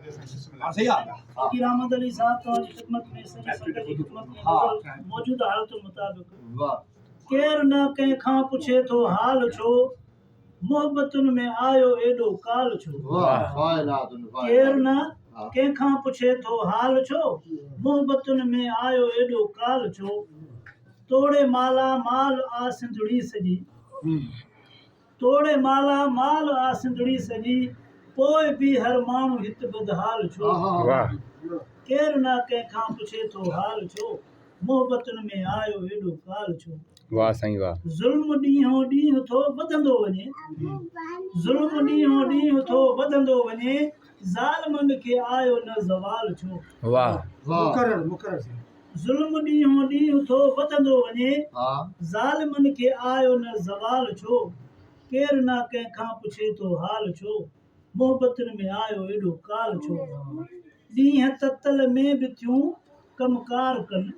सही आ फकीर अहमद अली साहब तव्हांजी खिदमत में सॼी संगत जी खिदमत में हाज़िर मौजूदा हालत मुताबिक़ वाह केर न कंहिंखां पुछे थो हाल छो मोहब्बतुनि में आयो एॾो काल छो वाह फाइलातुन केर न कंहिंखां पुछे थो हाल छो मोहब्बतुनि में आयो एॾो काल छो तोड़े माला माल आ सिंधड़ी सॼी तोड़े माला माल आ सिंधड़ी सॼी पोइ बि हर माण्हू हित बदहाल छो वाह केर न कंहिंखां पुछे थो हाल छो मोहब्बतुनि में आयो एॾो काल छो वाह साईं वाह ज़ुल्म ॾींहों ॾींहुं थो वधंदो वञे ज़ुल्म ॾींहों ॾींहुं थो वधंदो वञे ज़ालिमनि खे आयो न ज़वाल छो वाह मुकर्रर मुकर्रर ज़ुल्म ॾींहों ॾींहुं थो वधंदो वञे हां ज़ालिमनि खे आयो न ज़वाल छो केर न कंहिंखां पुछे थो हाल छो मोहब्बतुनि में आयो एॾो काल छो ॾींहं ततल में बि थियूं कमकार कनि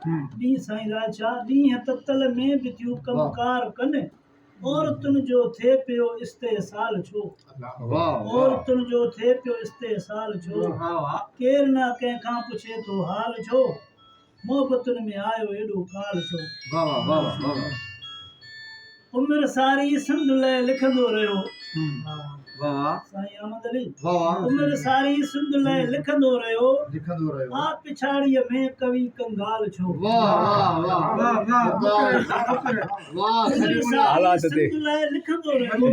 ॾींहं साईं राजा ॾींहं ततल में बि थियूं कमकार कनि औरतुनि जो थिए पियो इस्तेसाल छो वाह औरतुनि जो थिए पियो इस्तेसाल छो केर न कंहिंखां पुछे थो हाल छो मोहब्बतुनि में आयो एॾो काल छो वाह वाह वाह उमिरि सारी सिंध लाइ लिखंदो रहियो वाह साईं अहमद अली वाह उमिरि सारी सिंध लाइ लिखंदो रहियो लिखंदो रहियो आ पिछाड़ीअ में कवि कंगाल छो वाह वाह वाह वाह उमिरि हालात सारी ते। सिंध लाइ लिखंदो रहियो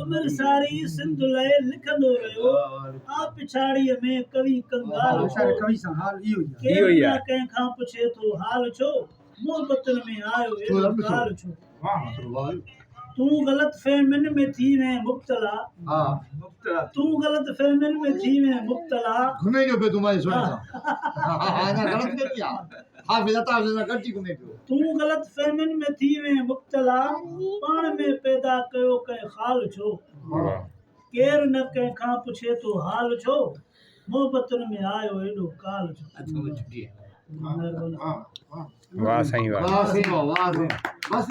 उमिरि सारी सिंध लाइ लिखंदो रहियो आ पिछाड़ीअ में कवि कंगाल छो इहो केर ई न आहे। कंहिंखां पुछे थो हाल छो मोहब्बतुनि में आयो एॾो काल छो तूं ग़लत फहमियुनि में थी वएं मुब्तला हां तूं ग़लत फहमियुनि में थी वएं मुब्तला घुमे जो पे तुम्हारी सुने ना गलत नहीं किया हाफिज अता से गलती घुमे पियो तूं ग़लत फहमियुनि में थी वएं मुब्तला पाण में पैदा कयो कंहिं ख़ाल छो वाह केर न कंहिंखां पुछे थो हाल छो मोहब्बतुनि में आयो एॾो काल छो वाह साईं वाह वाह सही वाह बस